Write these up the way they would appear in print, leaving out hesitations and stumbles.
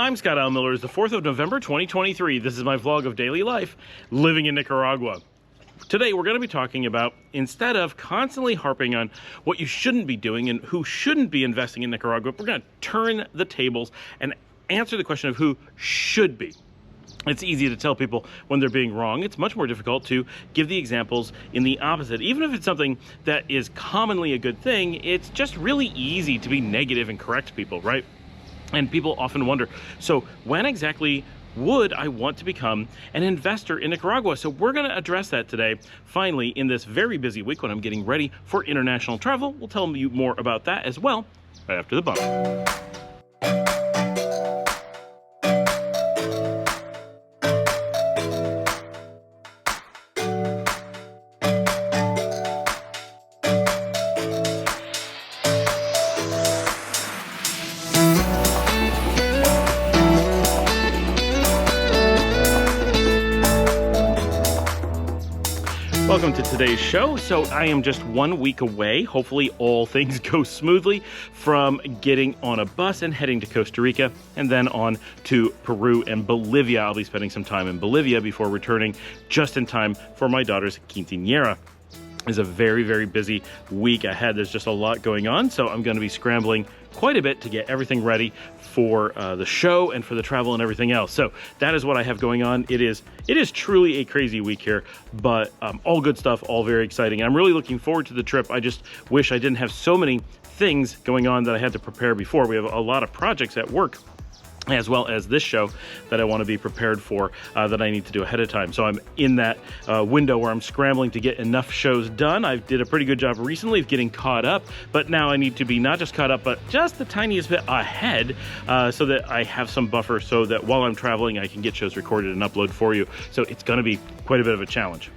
I'm Scott Al Miller. It's the 4th of November, 2023. This is my vlog of daily life living in Nicaragua. Today, we're going to be talking about, instead of constantly harping on what you shouldn't be doing and who shouldn't be investing in Nicaragua, we're going to turn the tables and answer the question of who should be. It's easy to tell people when they're being wrong. It's much more difficult to give the examples in the opposite. Even if it's something that is commonly a good thing, it's just really easy to be negative and correct people, right? And people often wonder, so when exactly would I want to become an investor in Nicaragua? So we're going to address that today, finally, in this very busy week when I'm getting ready for international travel. We'll tell you more about that as well right after the bump. Welcome to today's show. So I am just 1 week away. Hopefully all things go smoothly from getting on a bus and heading to Costa Rica and then on to Peru and Bolivia. I'll be spending some time in Bolivia before returning just in time for my daughter's quinceañera. It's a very, very busy week ahead. There's just a lot going on. So I'm going to be scrambling quite a bit to get everything ready for the show and for the travel and everything else. So that is what I have going on. It is truly a crazy week here, but all good stuff, all very exciting. And I'm really looking forward to the trip. I just wish I didn't have so many things going on that I had to prepare before. We have a lot of projects at work, as well as this show that I want to be prepared for that I need to do ahead of time. So I'm in that window where I'm scrambling to get enough shows done. I did a pretty good job recently of getting caught up, but now I need to be not just caught up, but just the tiniest bit ahead so that I have some buffer so that while I'm traveling, I can get shows recorded and upload for you. So it's going to be quite a bit of a challenge.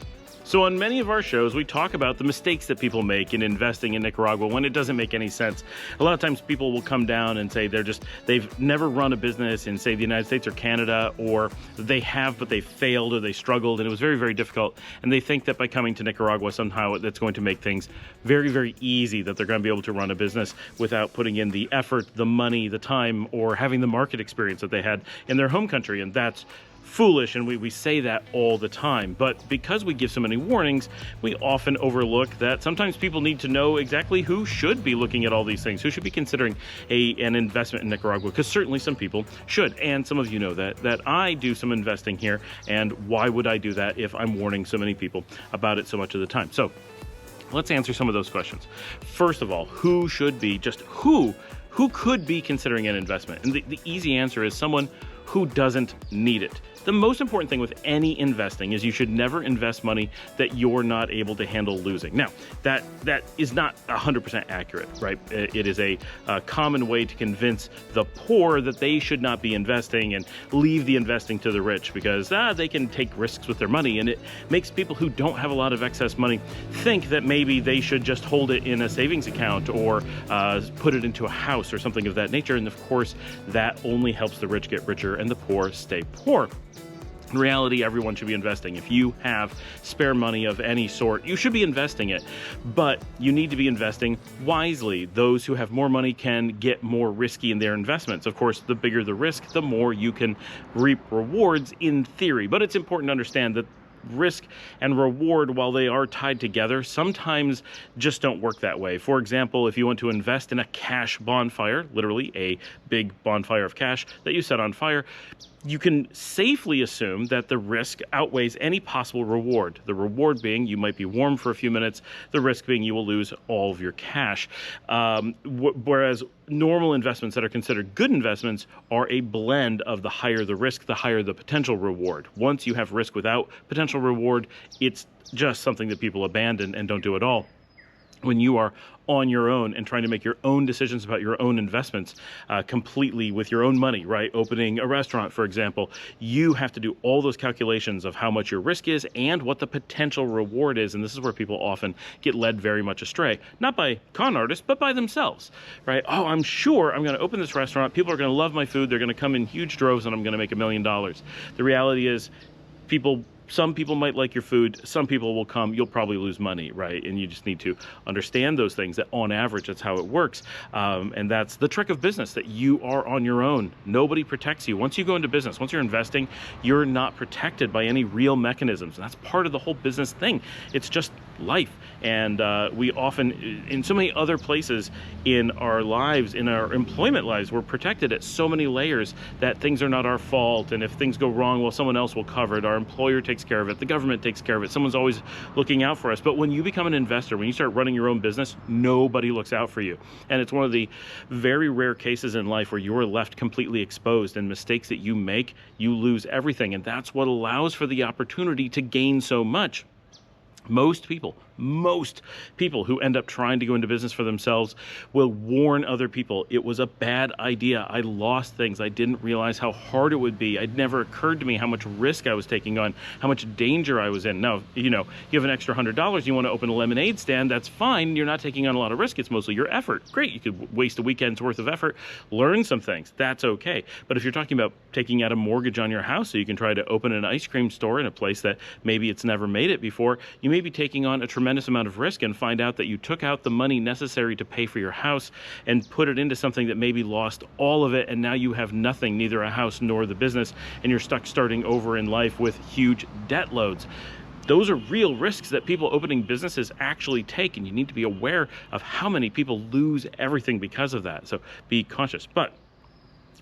So on many of our shows, we talk about the mistakes that people make in investing in Nicaragua when it doesn't make any sense. A lot of times people will come down and say they've never run a business in, say, the United States or Canada, or they have, but they failed or they struggled and it was very, very difficult. And they think that by coming to Nicaragua, somehow that's going to make things very, very easy, that they're going to be able to run a business without putting in the effort, the money, the time, or having the market experience that they had in their home country. And that's foolish, and we say that all the time. But because we give so many warnings, we often overlook that sometimes people need to know exactly who should be looking at all these things, who should be considering an investment in Nicaragua, because certainly some people should. And some of you know that I do some investing here, and why would I do that if I'm warning so many people about it so much of the time? So let's answer some of those questions. First of all, who should be, just who could be considering an investment? And the easy answer is someone who doesn't need it. The most important thing with any investing is you should never invest money that you're not able to handle losing. Now, that is not 100% accurate, right? It is a common way to convince the poor that they should not be investing and leave the investing to the rich because they can take risks with their money, and it makes people who don't have a lot of excess money think that maybe they should just hold it in a savings account or put it into a house or something of that nature. And of course, that only helps the rich get richer and the poor stay poor. In reality, everyone should be investing. If you have spare money of any sort, you should be investing it, but you need to be investing wisely. Those who have more money can get more risky in their investments. Of course, the bigger the risk, the more you can reap rewards in theory, but it's important to understand that risk and reward, while they are tied together, sometimes just don't work that way. For example, if you want to invest in a cash bonfire, literally a big bonfire of cash that you set on fire, you can safely assume that the risk outweighs any possible reward. The reward being you might be warm for a few minutes, the risk being you will lose all of your cash. Whereas normal investments that are considered good investments are a blend of the higher the risk, the higher the potential reward. Once you have risk without potential reward, it's just something that people abandon and don't do at all. When you are on your own and trying to make your own decisions about your own investments completely with your own money, right? Opening a restaurant, for example, you have to do all those calculations of how much your risk is and what the potential reward is. And this is where people often get led very much astray, not by con artists, but by themselves, right? Oh, I'm sure I'm going to open this restaurant. People are going to love my food. They're going to come in huge droves and I'm going to make $1 million. The reality is people some people might like your food, some people will come, you'll probably lose money, right? And you just need to understand those things, that on average, that's how it works. And that's the trick of business, that you are on your own. Nobody protects you. Once you go into business, once you're investing, you're not protected by any real mechanisms. And that's part of the whole business thing. It's just life. And we often, in so many other places in our lives, in our employment lives, we're protected at so many layers that things are not our fault. And if things go wrong, well, someone else will cover it. Our employer takes care of it. The government takes care of it. Someone's always looking out for us. But when you become an investor, when you start running your own business, nobody looks out for you. And it's one of the very rare cases in life where you're left completely exposed, and mistakes that you make, you lose everything. And that's what allows for the opportunity to gain so much. Most people who end up trying to go into business for themselves will warn other people, it was a bad idea. I lost things. I didn't realize how hard it would be. It never occurred to me how much risk I was taking on, how much danger I was in. Now, you have an extra $100, you want to open a lemonade stand, that's fine. You're not taking on a lot of risk. It's mostly your effort. Great. You could waste a weekend's worth of effort, learn some things. That's okay. But if you're talking about taking out a mortgage on your house so you can try to open an ice cream store in a place that maybe it's never made it before, you may be taking on a tremendous amount of risk and find out that you took out the money necessary to pay for your house and put it into something that maybe lost all of it, and now you have nothing, neither a house nor the business, and you're stuck starting over in life with huge debt loads. Those are real risks that people opening businesses actually take, and you need to be aware of how many people lose everything because of that. So be conscious.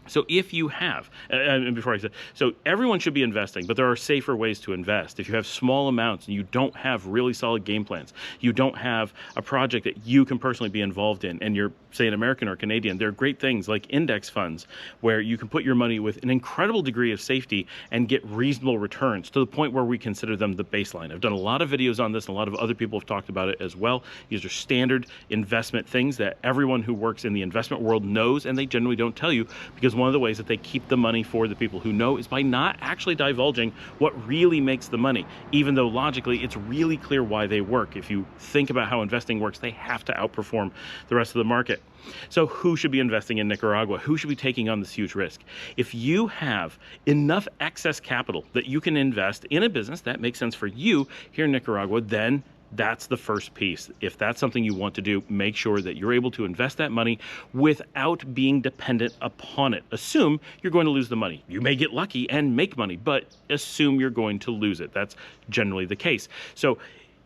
So if you have, and before I said, so everyone should be investing, but there are safer ways to invest. If you have small amounts and you don't have really solid game plans, you don't have a project that you can personally be involved in, and you're, say, an American or Canadian, there are great things like index funds where you can put your money with an incredible degree of safety and get reasonable returns to the point where we consider them the baseline. I've done a lot of videos on this, and a lot of other people have talked about it as well. These are standard investment things that everyone who works in the investment world knows, and they generally don't tell you, because one of the ways that they keep the money for the people who know is by not actually divulging what really makes the money, even though logically it's really clear why they work. If you think about how investing works, they have to outperform the rest of the market. So who should be investing in Nicaragua? Who should be taking on this huge risk? If you have enough excess capital that you can invest in a business that makes sense for you here in Nicaragua, then that's the first piece. If that's something you want to do, make sure that you're able to invest that money without being dependent upon it. Assume you're going to lose the money. You may get lucky and make money, but assume you're going to lose it. That's generally the case. So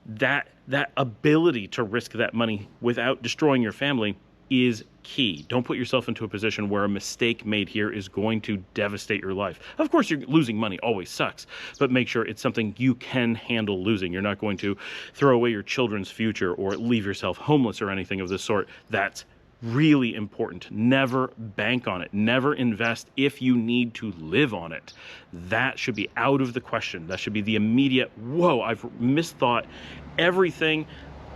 that ability to risk that money without destroying your family is key. Don't put yourself into a position where a mistake made here is going to devastate your life. Of course, you're losing money always sucks, but make sure it's something you can handle losing. You're not going to throw away your children's future or leave yourself homeless or anything of the sort. That's really important. Never bank on it. Never invest if you need to live on it. That should be out of the question. That should be the immediate, whoa, I've misthought everything.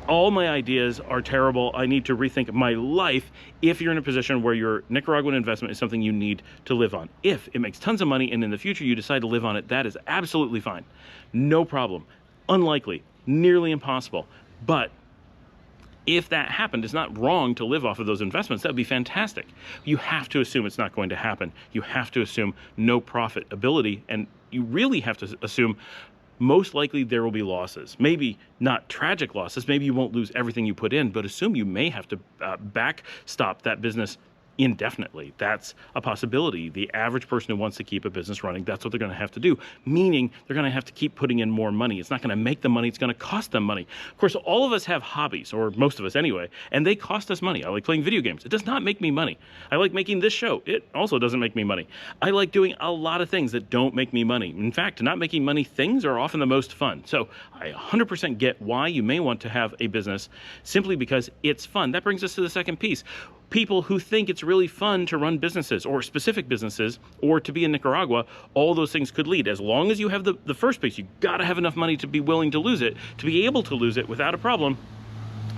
All my ideas are terrible. I need to rethink my life. If you're in a position where your Nicaraguan investment is something you need to live on. If it makes tons of money and in the future you decide to live on it, that is absolutely fine. No problem. Unlikely. Nearly impossible. But if that happened, it's not wrong to live off of those investments. That would be fantastic. You have to assume it's not going to happen. You have to assume no profitability, and you really have to assume most likely there will be losses. Maybe not tragic losses. Maybe you won't lose everything you put in, but assume you may have to backstop that business indefinitely. That's a possibility. The average person who wants to keep a business running, that's what they're going to have to do, meaning they're going to have to keep putting in more money. It's not going to make them money. It's going to cost them money. Of course, all of us have hobbies, or most of us anyway, and they cost us money. I like playing video games. It does not make me money. I like making this show. It also doesn't make me money. I like doing a lot of things that don't make me money. In fact, not making money things are often the most fun. So I 100% get why you may want to have a business simply because it's fun. That brings us to the second piece. People who think it's really fun to run businesses or specific businesses or to be in Nicaragua, all those things could lead. As long as you have the first piece, you got to have enough money to be willing to lose it, to be able to lose it without a problem,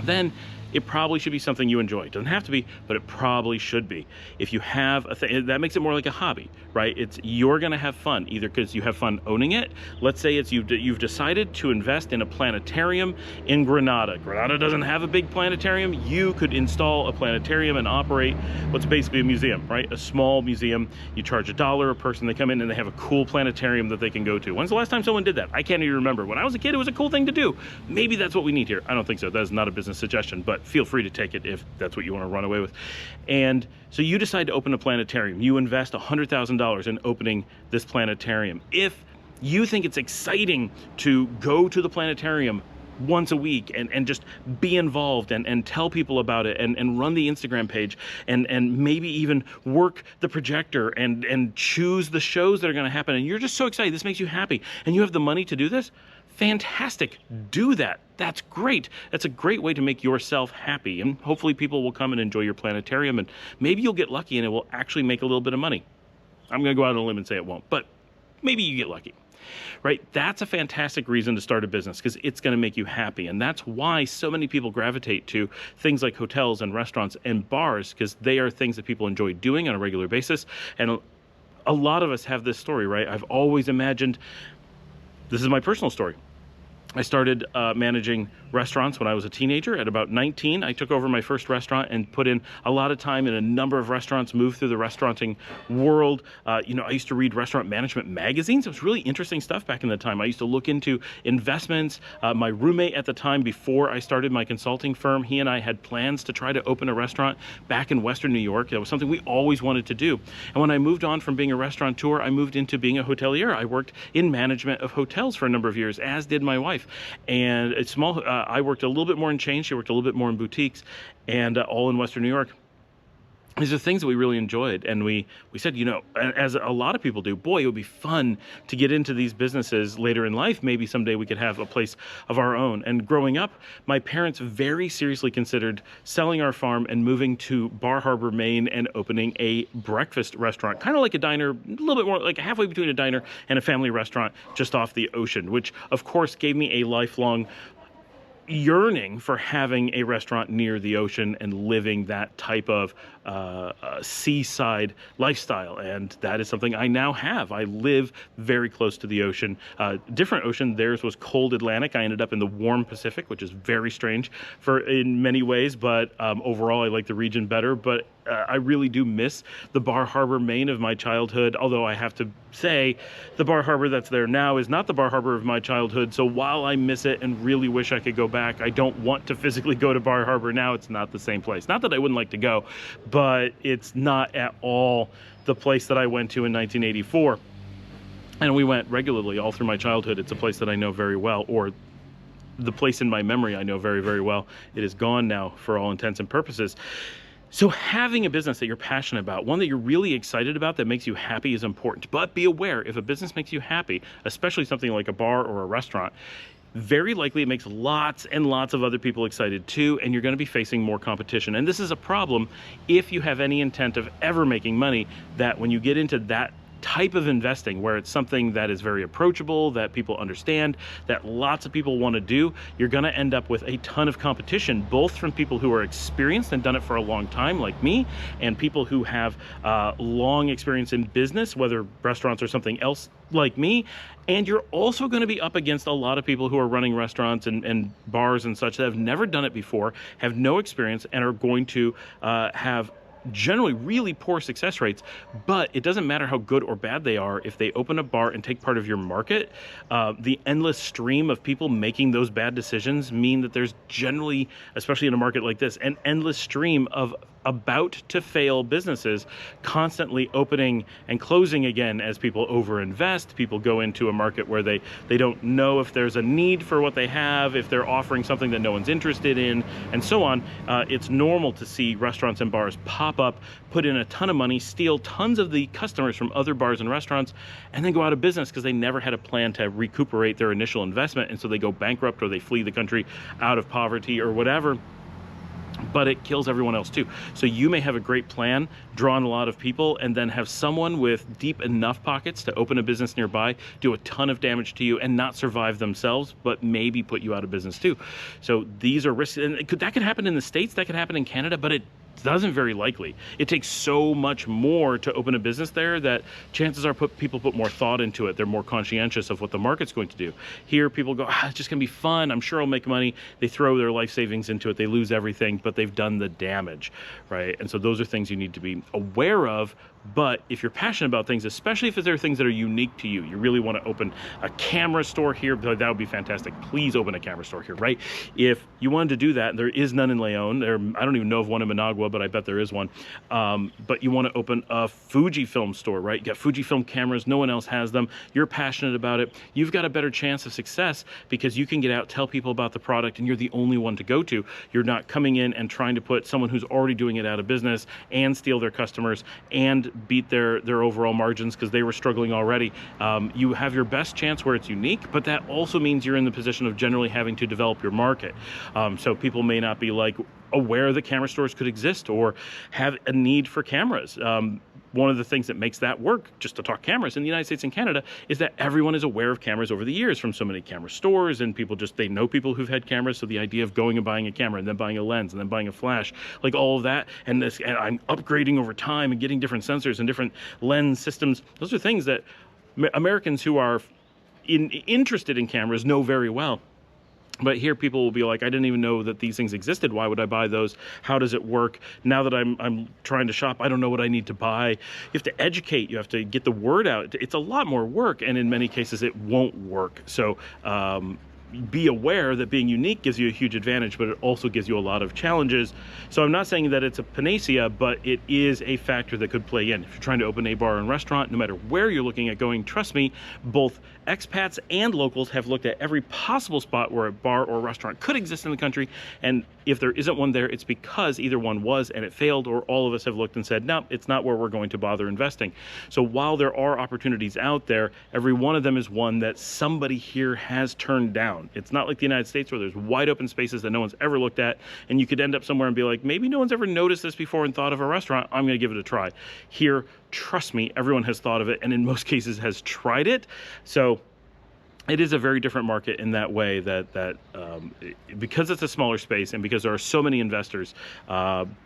then it probably should be something you enjoy. It doesn't have to be, but it probably should be. If you have a thing, that makes it more like a hobby, right? You're gonna have fun, either because you have fun owning it. Let's say you've decided to invest in a planetarium in Granada. Granada doesn't have a big planetarium. You could install a planetarium and operate what's basically a museum, right? A small museum. You charge $1 a person. They come in and they have a cool planetarium that they can go to. When's the last time someone did that? I can't even remember. When I was a kid, it was a cool thing to do. Maybe that's what we need here. I don't think so. That is not a business suggestion, but feel free to take it if that's what you want to run away with. And so you decide to open a planetarium. You invest $100,000 in opening this planetarium. If you think it's exciting to go to the planetarium once a week and just be involved and tell people about it and run the Instagram page and maybe even work the projector and choose the shows that are going to happen, and you're just so excited, this makes you happy, and you have the money to do this, fantastic, do that. That's great. That's a great way to make yourself happy, and hopefully people will come and enjoy your planetarium, and maybe you'll get lucky and it will actually make a little bit of money. I'm going to go out on a limb and say it won't, but maybe you get lucky. Right? That's a fantastic reason to start a business, because it's going to make you happy. And that's why so many people gravitate to things like hotels and restaurants and bars, because they are things that people enjoy doing on a regular basis. And a lot of us have this story, right? I've always imagined, this is my personal story. I started managing restaurants when I was a teenager. At about 19, I took over my first restaurant and put in a lot of time in a number of restaurants, moved through the restauranting world. I used to read restaurant management magazines. It was really interesting stuff back in the time. I used to look into investments. My roommate at the time, before I started my consulting firm, he and I had plans to try to open a restaurant back in Western New York. That was something we always wanted to do. And when I moved on from being a restaurateur, I moved into being a hotelier. I worked in management of hotels for a number of years, as did my wife. And it's small. I worked a little bit more in chains. She worked a little bit more in boutiques, and all in Western New York. These are things that we really enjoyed, and we said, as a lot of people do, boy, it would be fun to get into these businesses later in life. Maybe someday we could have a place of our own. And growing up, my parents very seriously considered selling our farm and moving to Bar Harbor, Maine, and opening a breakfast restaurant, kind of like a diner, a little bit more like halfway between a diner and a family restaurant just off the ocean, which of course gave me a lifelong yearning for having a restaurant near the ocean and living that type of seaside lifestyle. And that is something I now have. I live very close to the ocean. Different ocean. Theirs was cold Atlantic. I ended up in the warm Pacific, which is very strange in many ways, but overall I like the region better. But I really do miss the Bar Harbor, Maine of my childhood, although I have to say the Bar Harbor that's there now is not the Bar Harbor of my childhood. So while I miss it and really wish I could go back, I don't want to physically go to Bar Harbor now. It's not the same place. Not that I wouldn't like to go, but it's not at all the place that I went to in 1984. And we went regularly all through my childhood. It's a place that I know very well, or the place in my memory I know very, very well. It is gone now for all intents and purposes. So having a business that you're passionate about, one that you're really excited about, that makes you happy, is important. But be aware, if a business makes you happy, especially something like a bar or a restaurant, very likely it makes lots and lots of other people excited too, and you're going to be facing more competition. And this is a problem if you have any intent of ever making money, that when you get into that type of investing where it's something that is very approachable, that people understand, that lots of people want to do, you're going to end up with a ton of competition, both from people who are experienced and done it for a long time like me, and people who have long experience in business, whether restaurants or something else like me. And you're also going to be up against a lot of people who are running restaurants and bars and such that have never done it before, have no experience, and are going to have generally really poor success rates. But it doesn't matter how good or bad they are. If they open a bar and take part of your market, the endless stream of people making those bad decisions mean that there's generally, especially in a market like this, an endless stream of about to fail businesses constantly opening and closing again as people overinvest. People go into a market where they don't know if there's a need for what they have, if they're offering something that no one's interested in, and so on. It's normal to see restaurants and bars pop up, put in a ton of money, steal tons of the customers from other bars and restaurants, and then go out of business because they never had a plan to recuperate their initial investment, and so they go bankrupt or they flee the country out of poverty or whatever. but it kills everyone else too. So you may have a great plan, draw in a lot of people, and then have someone with deep enough pockets to open a business nearby, do a ton of damage to you, and not survive themselves, but maybe put you out of business too. So these are risks, and that could happen in the States, that could happen in Canada, but it doesn't very likely. It takes so much more to open a business there that chances are people put more thought into it. They're more conscientious of what the market's going to do. Here, people go, it's just gonna be fun. I'm sure I'll make money. They throw their life savings into it. They lose everything, but they've done the damage, right? And so those are things you need to be aware of. But if you're passionate about things, especially if there are things that are unique to you, you really want to open a camera store here, that would be fantastic. Please open a camera store here, right? If you wanted to do that, there is none in Leon. I don't even know of one in Managua, but I bet there is one. But you want to open a Fujifilm store, right? You got Fujifilm cameras, no one else has them. You're passionate about it. You've got a better chance of success because you can get out, tell people about the product, and you're the only one to go to. You're not coming in and trying to put someone who's already doing it out of business and steal their customers and beat their overall margins because they were struggling already. You have your best chance where it's unique, but that also means you're in the position of generally having to develop your market. So people may not be like aware that camera stores could exist or have a need for cameras. One of the things that makes that work, just to talk cameras in the United States and Canada, is that everyone is aware of cameras over the years from so many camera stores, and they know people who've had cameras. So the idea of going and buying a camera and then buying a lens and then buying a flash, like all of that, and I'm upgrading over time and getting different sensors and different lens systems. Those are things that Americans who are interested in cameras know very well. But here people will be like, I didn't even know that these things existed. Why would I buy those? How does it work? Now that I'm trying to shop, I don't know what I need to buy. You have to educate. You have to get the word out. It's a lot more work, and in many cases it won't work. So be aware that being unique gives you a huge advantage, but it also gives you a lot of challenges. So I'm not saying that it's a panacea, but it is a factor that could play in. If you're trying to open a bar and restaurant, no matter where you're looking at going, trust me, both expats and locals have looked at every possible spot where a bar or restaurant could exist in the country. And if there isn't one there, it's because either one was and it failed, or all of us have looked and said, no, it's not where we're going to bother investing. So while there are opportunities out there, every one of them is one that somebody here has turned down. It's not like the United States where there's wide open spaces that no one's ever looked at, and you could end up somewhere and be like, maybe no one's ever noticed this before and thought of a restaurant. I'm going to give it a try. Here, trust me, everyone has thought of it, and in most cases has tried it. So it is a very different market in that way, that because it's a smaller space and because there are so many investors,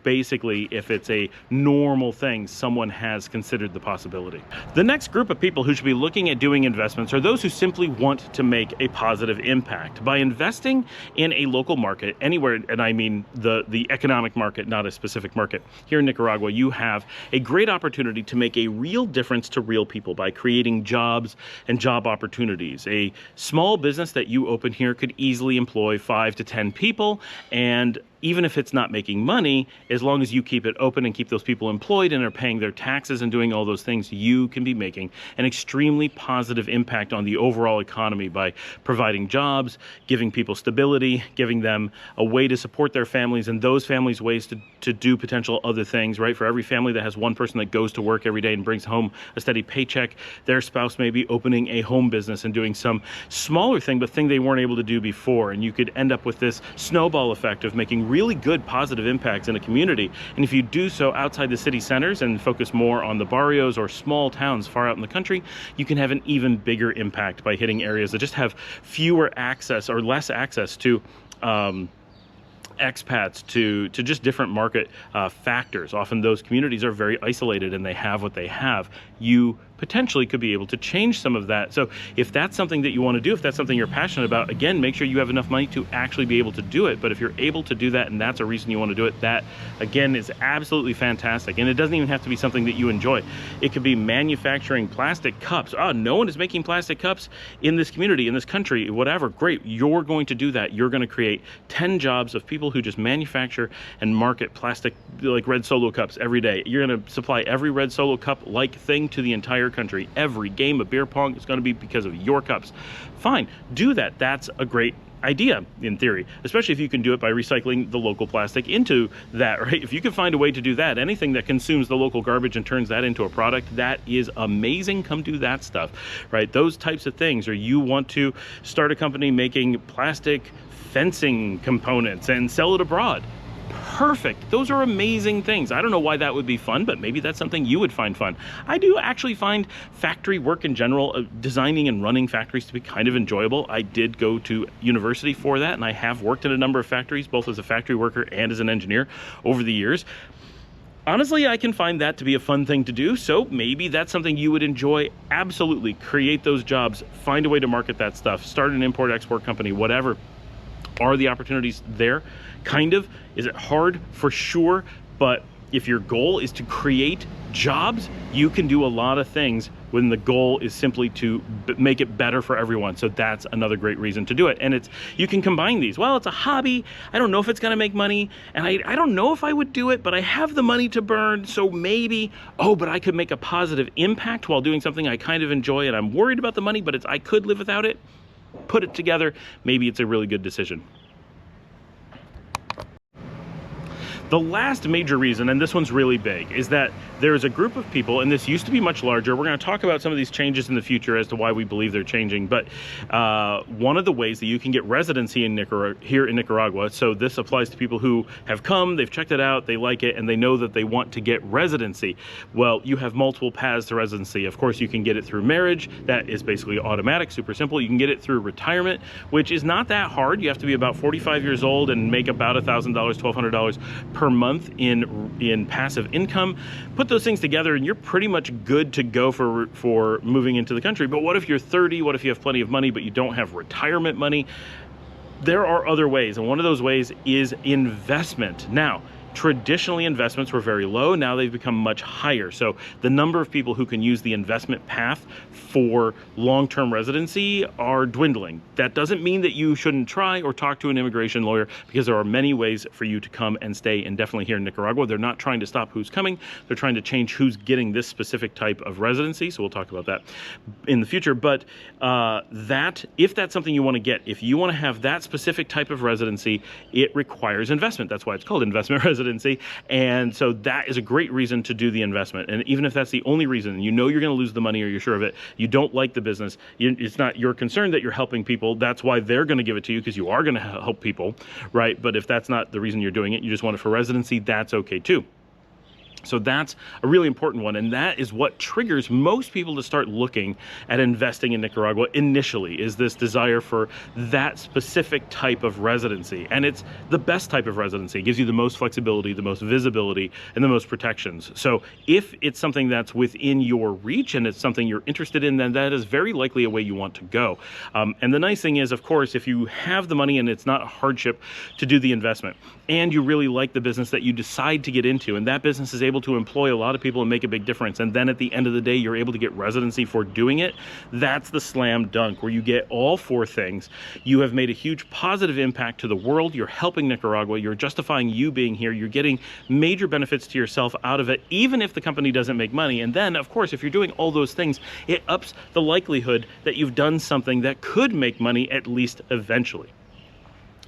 basically if it's a normal thing, someone has considered the possibility. The next group of people who should be looking at doing investments are those who simply want to make a positive impact. By investing in a local market, anywhere, and I mean the economic market, not a specific market. Here in Nicaragua, you have a great opportunity to make a real difference to real people by creating jobs and job opportunities. A small business that you open here could easily employ 5 to 10 people, and even if it's not making money, as long as you keep it open and keep those people employed and are paying their taxes and doing all those things, you can be making an extremely positive impact on the overall economy by providing jobs, giving people stability, giving them a way to support their families, and those families ways to do potential other things, right? For every family that has one person that goes to work every day and brings home a steady paycheck, their spouse may be opening a home business and doing some smaller thing, but thing they weren't able to do before. And you could end up with this snowball effect of making really good positive impacts in a community. And if you do so outside the city centers and focus more on the barrios or small towns far out in the country, you can have an even bigger impact by hitting areas that just have fewer access or less access to expats, to just different market factors. Often those communities are very isolated and they have what they have. You potentially could be able to change some of that. So if that's something that you want to do, if that's something you're passionate about, again, make sure you have enough money to actually be able to do it. But if you're able to do that and that's a reason you want to do it, that again is absolutely fantastic. And it doesn't even have to be something that you enjoy. It could be manufacturing plastic cups. Oh, no one is making plastic cups in this community, in this country, whatever. Great. You're going to do that. You're going to create 10 jobs of people who just manufacture and market plastic, like Red Solo cups every day. You're going to supply every Red Solo cup like thing to the entire country. Every game of beer pong is going to be because of your cups. Fine, do that. That's a great idea in theory, especially if you can do it by recycling the local plastic into that, right? If you can find a way to do that, anything that consumes the local garbage and turns that into a product, that is amazing. Come do that stuff, right? Those types of things. Or you want to start a company making plastic fencing components and sell it abroad. perfect. Those are amazing things. I don't know why that would be fun, but maybe that's something you would find fun. I do actually find factory work in general, designing and running factories, to be kind of enjoyable. I did go to university for that, and I have worked in a number of factories, both as a factory worker and as an engineer over the years. Honestly, I can find that to be a fun thing to do, so maybe that's something you would enjoy. Absolutely. Create those jobs, find a way to market that stuff, start an import-export company, whatever. Are the opportunities there? Kind of. Is it hard? For sure. But if your goal is to create jobs, you can do a lot of things when the goal is simply to make it better for everyone. So that's another great reason to do it. And you can combine these. Well, it's a hobby. I don't know if it's going to make money, and I don't know if I would do it, but I have the money to burn, so maybe, but I could make a positive impact while doing something I kind of enjoy, and I'm worried about the money, but I could live without it. Put it together. Maybe it's a really good decision. The last major reason, and this one's really big, is that there's a group of people, and this used to be much larger. We're going to talk about some of these changes in the future as to why we believe they're changing. But one of the ways that you can get residency in here in Nicaragua, so this applies to people who have come, they've checked it out, they like it, and they know that they want to get residency. Well, you have multiple paths to residency. Of course, you can get it through marriage. That is basically automatic, super simple. You can get it through retirement, which is not that hard. You have to be about 45 years old and make about $1,000, $1,200 per month in passive income. Put those things together and you're pretty much good to go for moving into the country. But what if you're 30? What if you have plenty of money but you don't have retirement money? There are other ways, and one of those ways is investment. Now, traditionally, investments were very low. Now they've become much higher. So the number of people who can use the investment path for long-term residency are dwindling. That doesn't mean that you shouldn't try or talk to an immigration lawyer, because there are many ways for you to come and stay, and definitely here in Nicaragua. They're not trying to stop who's coming. They're trying to change who's getting this specific type of residency. So we'll talk about that in the future. But if that's something you want to get, if you want to have that specific type of residency, it requires investment. That's why it's called investment residency. And so that is a great reason to do the investment. And even if that's the only reason, you know you're going to lose the money or you're sure of it, you don't like the business, it's not your concern that you're helping people. That's why they're going to give it to you, because you are going to help people, right? But if that's not the reason you're doing it, you just want it for residency, that's okay too. So that's a really important one, and that is what triggers most people to start looking at investing in Nicaragua initially, is this desire for that specific type of residency. And it's the best type of residency. It gives you the most flexibility, the most visibility, and the most protections. So if it's something that's within your reach and it's something you're interested in, then that is very likely a way you want to go. And the nice thing is, of course, if you have the money and it's not a hardship to do the investment, and you really like the business that you decide to get into, and that business is able to employ a lot of people and make a big difference, and then at the end of the day you're able to get residency for doing it, that's the slam dunk, where you get all four things. You have made a huge positive impact to the world, you're helping Nicaragua, you're justifying you being here, you're getting major benefits to yourself out of it, even if the company doesn't make money. And then, of course, if you're doing all those things, it ups the likelihood that you've done something that could make money, at least eventually.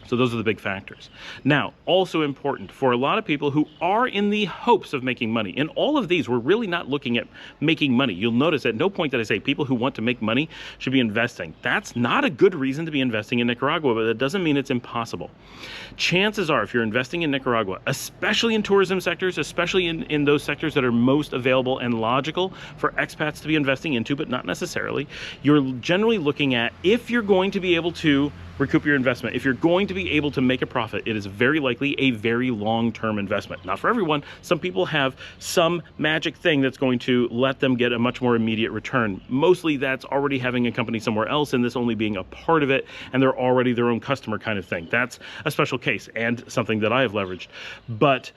So those are the big factors. Now, also important for a lot of people who are in the hopes of making money. In all of these, we're really not looking at making money. You'll notice at no point that I say people who want to make money should be investing. That's not a good reason to be investing in Nicaragua, but that doesn't mean it's impossible. Chances are, if you're investing in Nicaragua, especially in tourism sectors, especially in those sectors that are most available and logical for expats to be investing into, but not necessarily, you're generally looking at, if you're going to be able to recoup your investment, if you're going to be able to make a profit, it is very likely a very long-term investment. Not for everyone. Some people have some magic thing that's going to let them get a much more immediate return. Mostly that's already having a company somewhere else and this only being a part of it, and they're already their own customer kind of thing. That's a special case and something that I have leveraged. But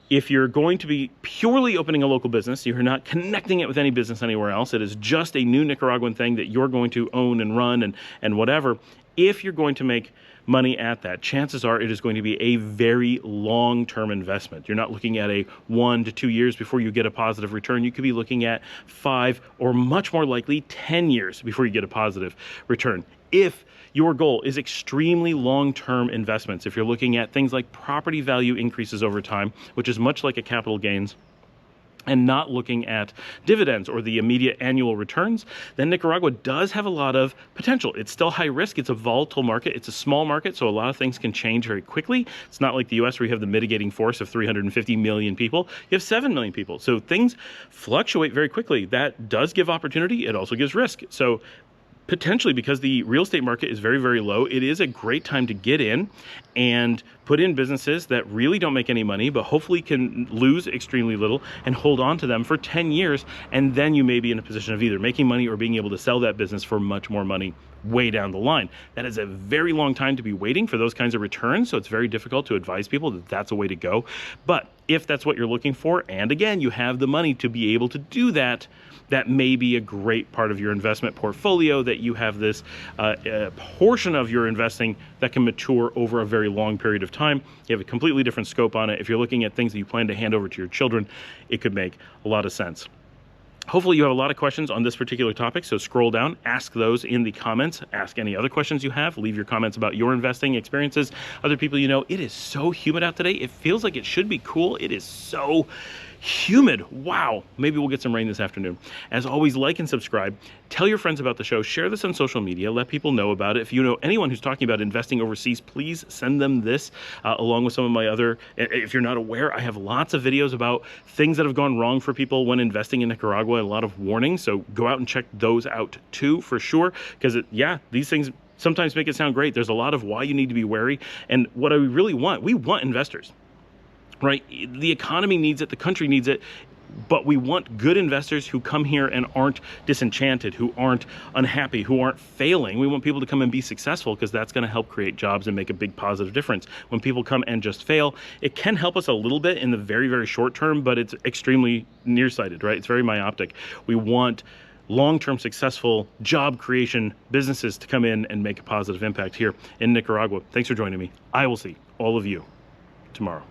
if you're going to be purely opening a local business, you're not connecting it with any business anywhere else, it is just a new Nicaraguan thing that you're going to own and run and whatever. If you're going to make money at that, chances are it is going to be a very long-term investment. You're not looking at a 1 to 2 years before you get a positive return. You could be looking at 5 or much more likely 10 years before you get a positive return. If your goal is extremely long-term investments, if you're looking at things like property value increases over time, which is much like a capital gains, and not looking at dividends or the immediate annual returns, then Nicaragua does have a lot of potential. It's still high risk. It's a volatile market. It's a small market, so a lot of things can change very quickly. It's not like the US where you have the mitigating force of 350 million people. You have 7 million people. So things fluctuate very quickly. That does give opportunity. It also gives risk. So potentially, because the real estate market is very, very low, it is a great time to get in and put in businesses that really don't make any money, but hopefully can lose extremely little and hold on to them for 10 years. And then you may be in a position of either making money or being able to sell that business for much more money way down the line. That is a very long time to be waiting for those kinds of returns. So it's very difficult to advise people that that's a way to go. But if that's what you're looking for, and again, you have the money to be able to do that, that may be a great part of your investment portfolio, that you have this portion of your investing that can mature over a very long period of time. You have a completely different scope on it. If you're looking at things that you plan to hand over to your children, it could make a lot of sense. Hopefully you have a lot of questions on this particular topic, so scroll down, ask those in the comments, ask any other questions you have, leave your comments about your investing experiences, other people you know. It is so humid out today. It feels like it should be cool. It is so humid. Wow. Maybe we'll get some rain this afternoon. As always, like and subscribe. Tell your friends about the show. Share this on social media. Let people know about it. If you know anyone who's talking about investing overseas, please send them this along with some of my other, if you're not aware, I have lots of videos about things that have gone wrong for people when investing in Nicaragua, a lot of warnings. So go out and check those out too, for sure. Because these things sometimes make it sound great. There's a lot of why you need to be wary. And what I really want, we want investors. Right? The economy needs it, the country needs it, but we want good investors who come here and aren't disenchanted, who aren't unhappy, who aren't failing. We want people to come and be successful, because that's going to help create jobs and make a big positive difference. When people come and just fail, it can help us a little bit in the very, very short term, but it's extremely nearsighted, right? It's very myopic. We want long-term successful job creation businesses to come in and make a positive impact here in Nicaragua. Thanks for joining me. I will see all of you tomorrow.